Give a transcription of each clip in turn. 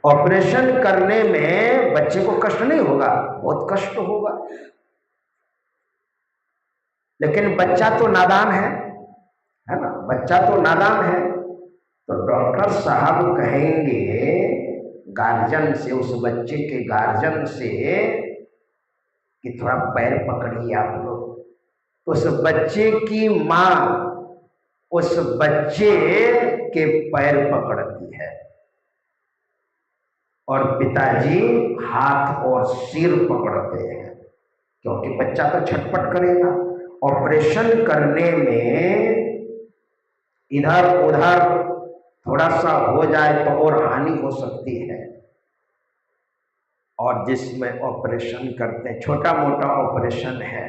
Operation करने में बच्चे को कष्ट नहीं होगा, बहुत कष्ट होगा, लेकिन बच्चा तो नादान है ना, बच्चा तो नादान है। तो डॉक्टर साहब कहेंगे गार्जियन से, उस बच्चे के गार्जियन से कि थोड़ा पैर पकड़िए आप लोग। उस बच्चे की माँ उस बच्चे के पैर पकड़ती है और पिताजी हाथ और सिर पकड़ते हैं, क्योंकि बच्चा तो छटपट करेगा। ऑपरेशन करने में इधर उधर थोड़ा सा हो जाए तो और हानि हो सकती है। और जिसमें ऑपरेशन करते हैं, छोटा मोटा ऑपरेशन है,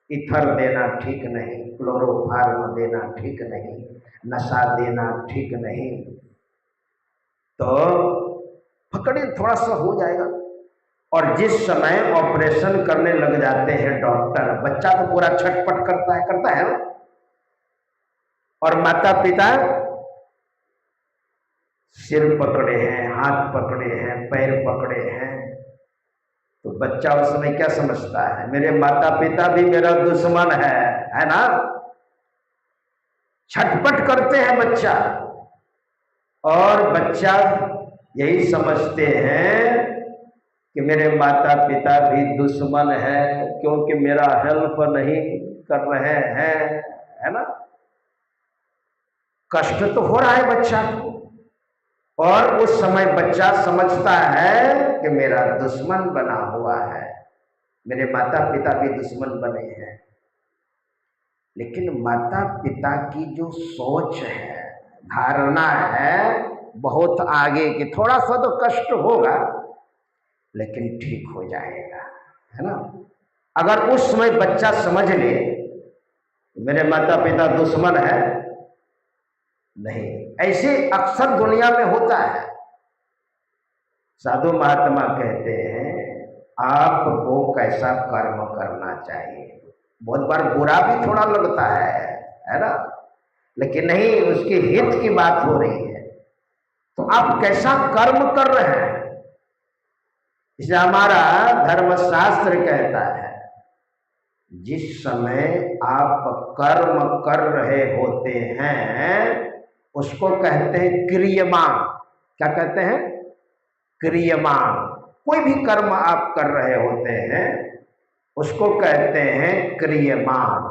इथर देना ठीक नहीं, क्लोरोफार्म देना ठीक नहीं, नशा देना ठीक नहीं, तो पकड़े थोड़ा सा हो जाएगा। और जिस समय ऑपरेशन करने लग जाते हैं डॉक्टर, बच्चा तो पूरा छटपट करता है ना, और माता पिता सिर पकड़े हैं, हाथ पकड़े हैं, पैर पकड़े हैं, तो बच्चा उस समय क्या समझता है, मेरे माता पिता भी मेरा दुश्मन है ना। छटपट करते हैं बच्चा, और बच्चा यही समझते हैं कि मेरे माता पिता भी दुश्मन है, क्योंकि मेरा हेल्प नहीं कर रहे हैं, है ना। कष्ट तो हो रहा है बच्चा को, और उस समय बच्चा समझता है कि मेरा दुश्मन बना हुआ है, मेरे माता पिता भी दुश्मन बने हैं। लेकिन माता पिता की जो सोच है, धारणा है, बहुत आगे की, थोड़ा सा तो कष्ट होगा लेकिन ठीक हो जाएगा, है ना। अगर उस समय बच्चा समझ ले मेरे माता पिता दुश्मन है, नहीं, ऐसे अक्सर दुनिया में होता है। साधु महात्मा कहते हैं आपको कैसा कर्म करना चाहिए। बहुत बार बुरा भी थोड़ा लगता है ना, लेकिन नहीं, उसके हित की बात हो रही है, तो आप कैसा कर्म कर रहे हैं। इसे हमारा धर्मशास्त्र कहता है जिस समय आप कर्म कर रहे होते हैं उसको कहते हैं क्रियमाण। क्या कहते हैं? क्रियमाण। कोई भी कर्म आप कर रहे होते हैं उसको कहते हैं क्रियमाण।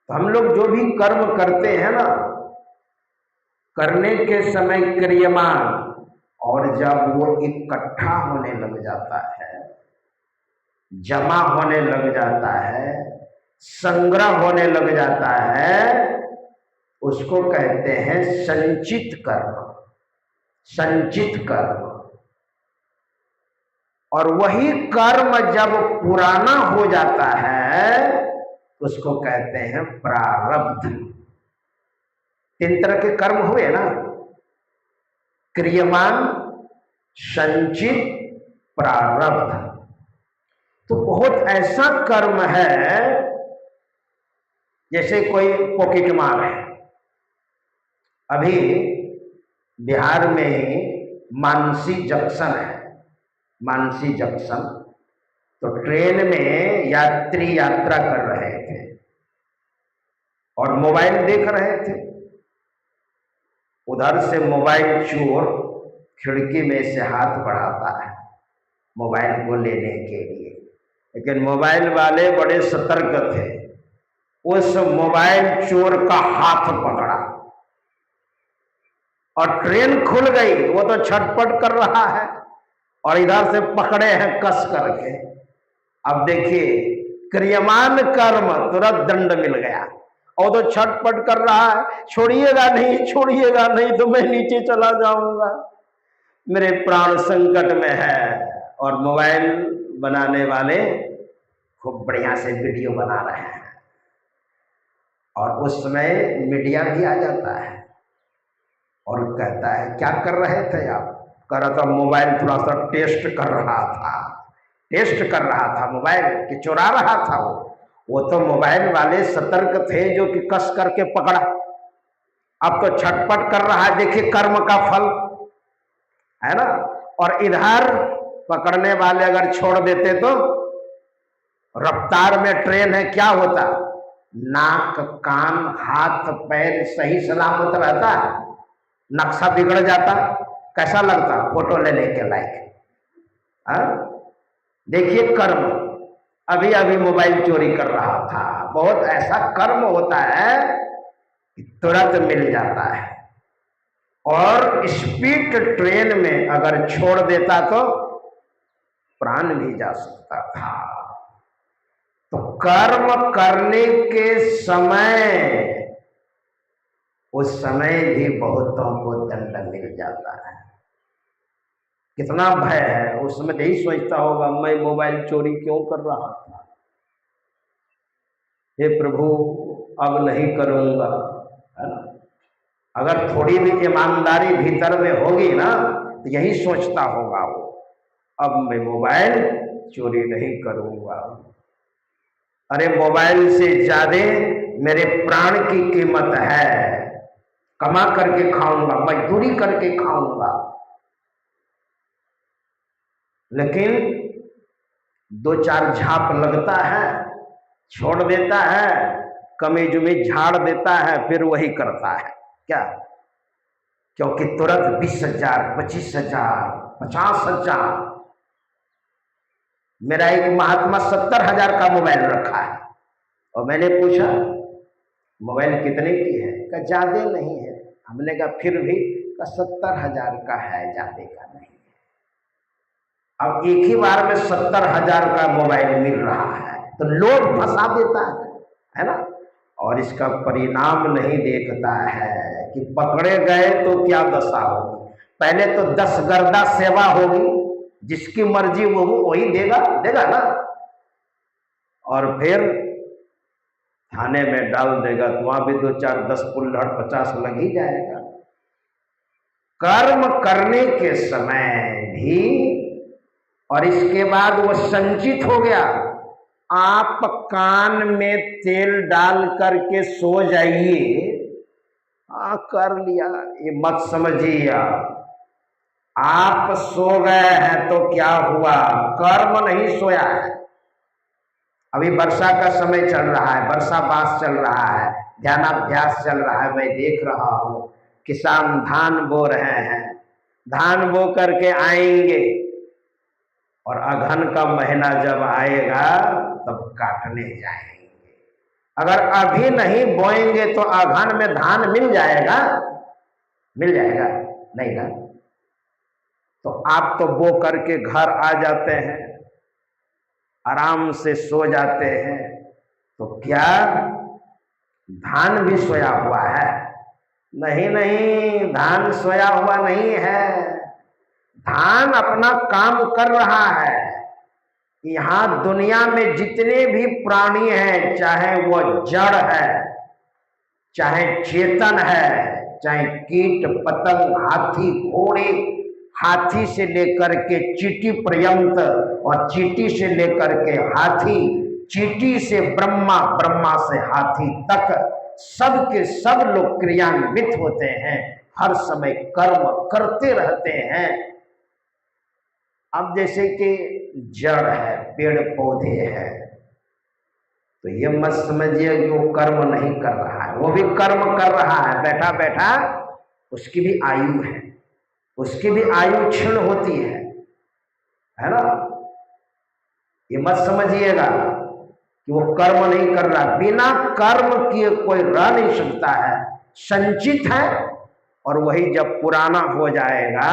तो हम लोग जो भी कर्म करते हैं ना, करने के समय क्रियमाण, और जब वो इकट्ठा होने लग जाता है, जमा होने लग जाता है, संग्रह होने लग जाता है, उसको कहते हैं संचित कर्म। संचित कर्म। और वही कर्म जब पुराना हो जाता है उसको कहते हैं प्रारब्ध। तीन तरह के कर्म हुए ना, क्रियमान, संचित, प्रारब्ध। तो बहुत ऐसा कर्म है जैसे कोई पॉकेट मार है। अभी बिहार में ही मानसी जंक्शन है, मानसी जंक्शन। तो ट्रेन में यात्री यात्रा कर रहे थे और मोबाइल देख रहे थे। उधर से मोबाइल चोर खिड़की में से हाथ बढ़ाता है मोबाइल को लेने के लिए, लेकिन मोबाइल वाले बड़े सतर्क थे। उस मोबाइल चोर का हाथ पकड़ा और ट्रेन खुल गई। वो तो छटपट कर रहा है और इधर से पकड़े हैं कस करके। अब देखिए, क्रियमान कर्म तुरंत दंड मिल गया, और तो छटपट कर रहा है, छोड़िएगा नहीं, छोड़िएगा नहीं तो मैं नीचे चला जाऊंगा, मेरे प्राण संकट में है। और मोबाइल बनाने वाले खूब बढ़िया से वीडियो बना रहे हैं, और उस समय मीडिया भी आ जाता है और कहता है क्या कर रहे थे आप? कह रहा था मोबाइल थोड़ा सा टेस्ट कर रहा था, टेस्ट कर रहा था मोबाइल, कि चुरा रहा था। वो तो मोबाइल वाले सतर्क थे जो कि कस करके पकड़ा। अब तो छटपट कर रहा है, देखिए कर्म का फल। है ना। और इधर पकड़ने वाले अगर छोड़ देते तो रफ्तार में ट्रेन है, क्या होता, नाक कान हाथ पैर सही सलामत रहता है, नक्शा बिगड़ जाता, कैसा लगता, फोटो लेने के लायक। देखिए कर्म, अभी अभी मोबाइल चोरी कर रहा था, बहुत ऐसा कर्म होता है कि तुरंत मिल जाता है। और स्पीड ट्रेन में अगर छोड़ देता तो प्राण भी जा सकता था। तो कर्म करने के समय, उस समय भी बहुतों को दंड मिल जाता है। कितना भय है, उस समय यही सोचता होगा मैं मोबाइल चोरी क्यों कर रहा था, हे प्रभु अब नहीं करूंगा, है ना। अगर थोड़ी भी ईमानदारी भीतर में होगी ना तो यही सोचता होगा वो, अब मैं मोबाइल चोरी नहीं करूंगा। अरे मोबाइल से ज्यादा मेरे प्राण की कीमत है, कमा करके खाऊंगा, मजदूरी करके खाऊंगा। लेकिन दो चार झाप लगता है, छोड़ देता है, कमीज उमीज झाड़ देता है, फिर वही करता है क्या, क्योंकि तुरंत 20,000 25,000 50,000। मेरा एक महात्मा 70,000 का मोबाइल रखा है, और मैंने पूछा मोबाइल कितने की है, का ज्यादा नहीं है। हमने कहा फिर भी, का 70,000 का है, ज्यादा का नहीं है। अब एक ही बार में 70,000 का मोबाइल मिल रहा है तो लोग फंसा देता है ना। और इसका परिणाम नहीं देखता है कि पकड़े गए तो क्या दशा होगी। पहले तो 10 गर्दा सेवा होगी, जिसकी मर्जी वो वही देगा ना, और फिर थाने में डाल देगा तो वहां भी 2 4 10 कुल्हड़ 50 लग ही जाएगा। कर्म करने के समय भी, और इसके बाद वो संचित हो गया। आप कान में तेल डाल करके सो जाइए, कर लिया, ये मत समझिए आप सो गए हैं तो क्या हुआ, कर्म नहीं सोया है। अभी वर्षा का समय चल रहा है, वर्षावास चल रहा है, ध्यानाभ्यास चल रहा है, मैं देख रहा हूं किसान धान बो रहे हैं, धान बो करके आएंगे और अगहन का महीना जब आएगा तब काटने जाएंगे। अगर अभी नहीं बोएंगे तो अगहन में धान मिल जाएगा नहीं ना। तो आप तो बो करके घर आ जाते हैं, आराम से सो जाते हैं, तो क्या धान भी सोया हुआ है? नहीं, धान सोया हुआ नहीं है, धान अपना काम कर रहा है। यहां दुनिया में जितने भी प्राणी हैं, चाहे वो जड़ है, चाहे चेतन है, चाहे कीट पतंग, हाथी घोड़े, हाथी से लेकर के चींटी पर्यंत, और चींटी से लेकर के हाथी, चींटी से ब्रह्मा, ब्रह्मा से हाथी तक, सब के सब लोग क्रियान्वित होते हैं, हर समय कर्म करते रहते हैं। अब जैसे कि जड़ है, पेड़ पौधे हैं, तो ये मत समझिए कि वो कर्म नहीं कर रहा है, वो भी कर्म कर रहा है, बैठा बैठा उसकी भी आयु है, उसकी भी आयु क्षीण होती है ना। ये मत समझिएगा कि वो कर्म नहीं कर रहा, बिना कर्म किए कोई रह नहीं सकता है, संचित है। और वही जब पुराना हो जाएगा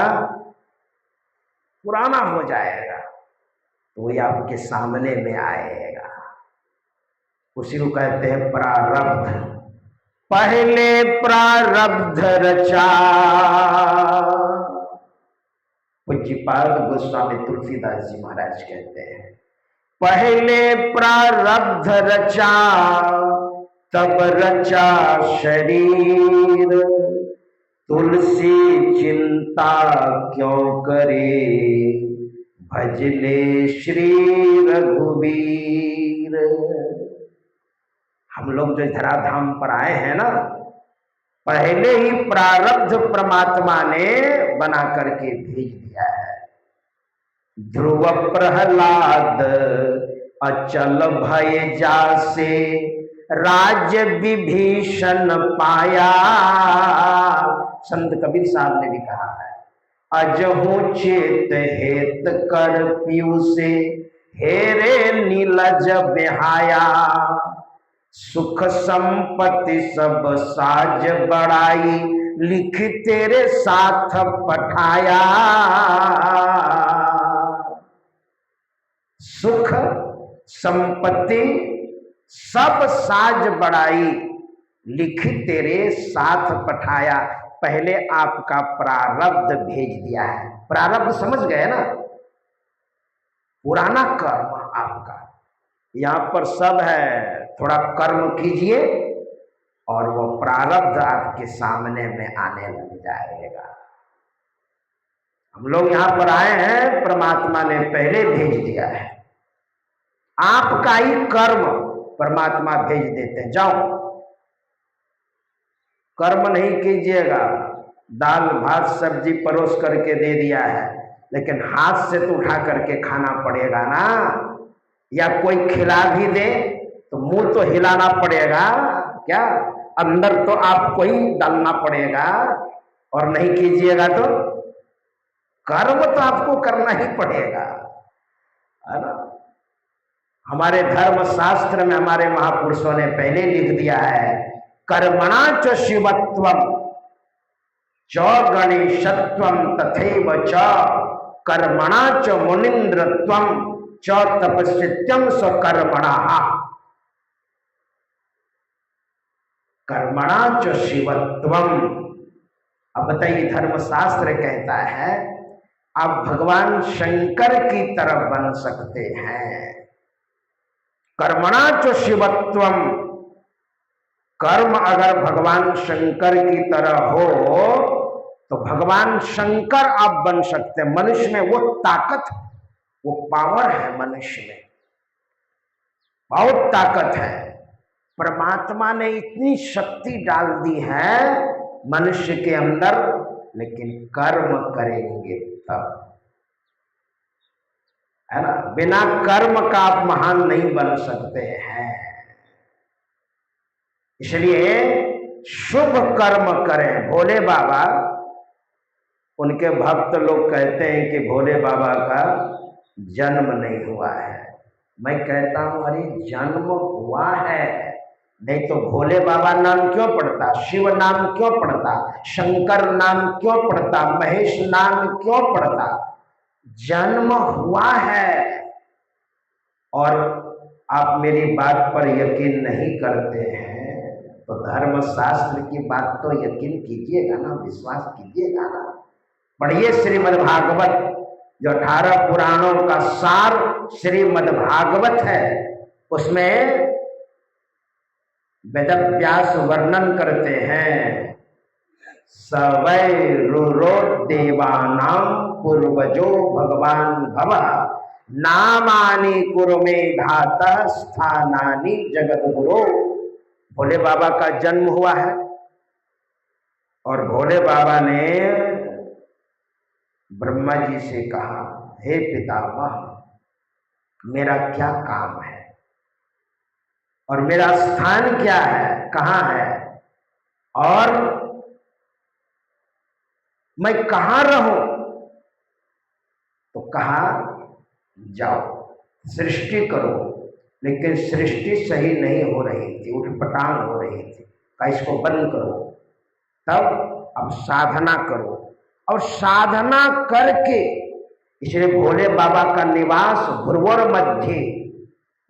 तो वही आपके सामने में आएगा। उसी को कहते हैं प्रारब्ध। पहले प्रारब्ध रचा, पूज्यपाद गोस्वामी तुलसीदास जी महाराज कहते हैं, पहले प्रारब्ध रचा तब रचा शरीर, तुलसी चिंता क्यों करे भजले श्री रघुवीर। हम लोग जो धराधाम पर आए हैं ना, पहले ही प्रारब्ध परमात्मा ने बना करके भेज दिया है। ध्रुव प्रहलाद अचल भय जासे राज्य विभीषण पाया। संत कबीर साहब ने भी कहा है, अजहू चेत हेत कर पीयू से हेरे नीलज बिहाया। सुख संपत्ति सब साज बड़ाई लिख तेरे साथ पठाया। सुख संपत्ति सब साज बड़ाई लिख तेरे साथ पठाया। पहले आपका प्रारब्ध भेज दिया है। प्रारब्ध समझ गए ना, पुराना कर्म आपका यहां पर सब है। थोड़ा कर्म कीजिए और वो प्रारब्ध आपके सामने में आने लग जाएगा। हम लोग यहां पर आए हैं, परमात्मा ने पहले भेज दिया है। आपका ही कर्म परमात्मा भेज देते हैं, जाओ कर्म नहीं कीजिएगा। दाल भात सब्जी परोस करके दे दिया है, लेकिन हाथ से तो उठा करके खाना पड़ेगा ना। या कोई खिला भी दे तो मुंह तो हिलाना पड़ेगा क्या, अंदर तो आपको ही डालना पड़ेगा। और नहीं कीजिएगा तो कर्म तो आपको करना ही पड़ेगा, है ना। हमारे धर्म शास्त्र में हमारे महापुरुषों ने पहले लिख दिया है, कर्मणा च शिवत्वम च गणेशत्वम तथैव च कर्मणा च मुनीन्द्रत्वम च तपस्वित्यम स्वकर्मणः। कर्मणा च शिवत्वम। अब बताइए, धर्मशास्त्र कहता है आप भगवान शंकर की तरह बन सकते हैं। कर्मणा च शिवत्वम, कर्म अगर भगवान शंकर की तरह हो तो भगवान शंकर आप बन सकते हैं। मनुष्य में वो ताकत, वो पावर है, मनुष्य में बहुत ताकत है। परमात्मा ने इतनी शक्ति डाल दी है मनुष्य के अंदर, लेकिन कर्म करेंगे तब, है ना। बिना कर्म का आप महान नहीं बन सकते हैं। इसलिए शुभ कर्म करें। भोले बाबा, उनके भक्त लोग कहते हैं कि भोले बाबा का जन्म नहीं हुआ है। मैं कहता हूं अरे जन्म हुआ है, नहीं तो भोले बाबा नाम क्यों पड़ता, शिव नाम क्यों पड़ता, शंकर नाम क्यों पड़ता, महेश नाम क्यों पड़ता। जन्म हुआ है। और आप मेरी बात पर यकीन नहीं करते हैं तो धर्मशास्त्र की बात तो यकीन कीजिएगा ना, विश्वास कीजिएगा ना। पढ़िए श्रीमद् भागवत, जो 18 पुराणों का सार श्रीमद् भागवत है, उसमें वेद व्यास वर्णन करते हैं, सवै रुरो देवानां पूर्वजो भगवान भवः नामानि कुरुमे धातः स्थानानि जगद्गुरो। भोले बाबा का जन्म हुआ है और भोले बाबा ने ब्रह्मा जी से कहा, हे पितामह, मेरा क्या काम है और मेरा स्थान क्या है, कहाँ है, और मैं कहाँ रहूं। तो कहा जाओ सृष्टि करो, लेकिन सृष्टि सही नहीं हो रही थी, उठपटांग हो रही थी। का इसको बंद करो, तब अब साधना करो। और साधना करके, इसलिए भोले बाबा का निवास भ्रुवर मध्य,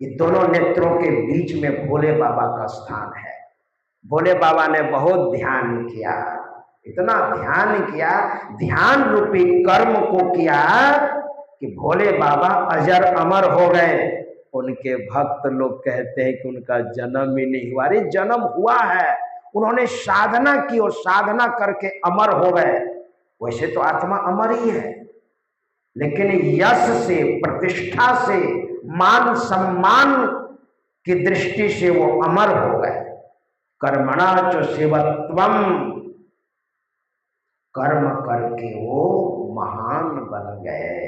ये दोनों नेत्रों के बीच में भोले बाबा का स्थान है। भोले बाबा ने बहुत ध्यान किया, इतना ध्यान किया, ध्यान रूपी कर्म को किया कि भोले बाबा अजर अमर हो गए। उनके भक्त लोग कहते हैं कि उनका जन्म ही नहीं हुआ। अरे जन्म हुआ है, उन्होंने साधना की और साधना करके अमर हो गए। वैसे तो आत्मा अमर ही है, लेकिन यश से, प्रतिष्ठा से, मान सम्मान की दृष्टि से वो अमर हो गए। कर्मणा च शिवत्वम, कर्म करके वो महान बन गए,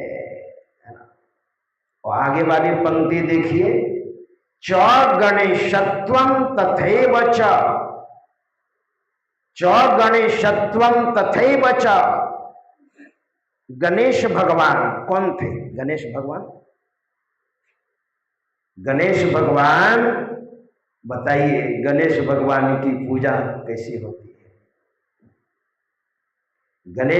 है ना। और आगे वाली पंक्ति देखिए, च गणेशत्वम तथैव च, च गणेशत्वम तथैव च। गणेश भगवान कौन थे? गणेश भगवान, गणेश भगवान बताइए, गणेश भगवान की पूजा कैसी होती है? गणेश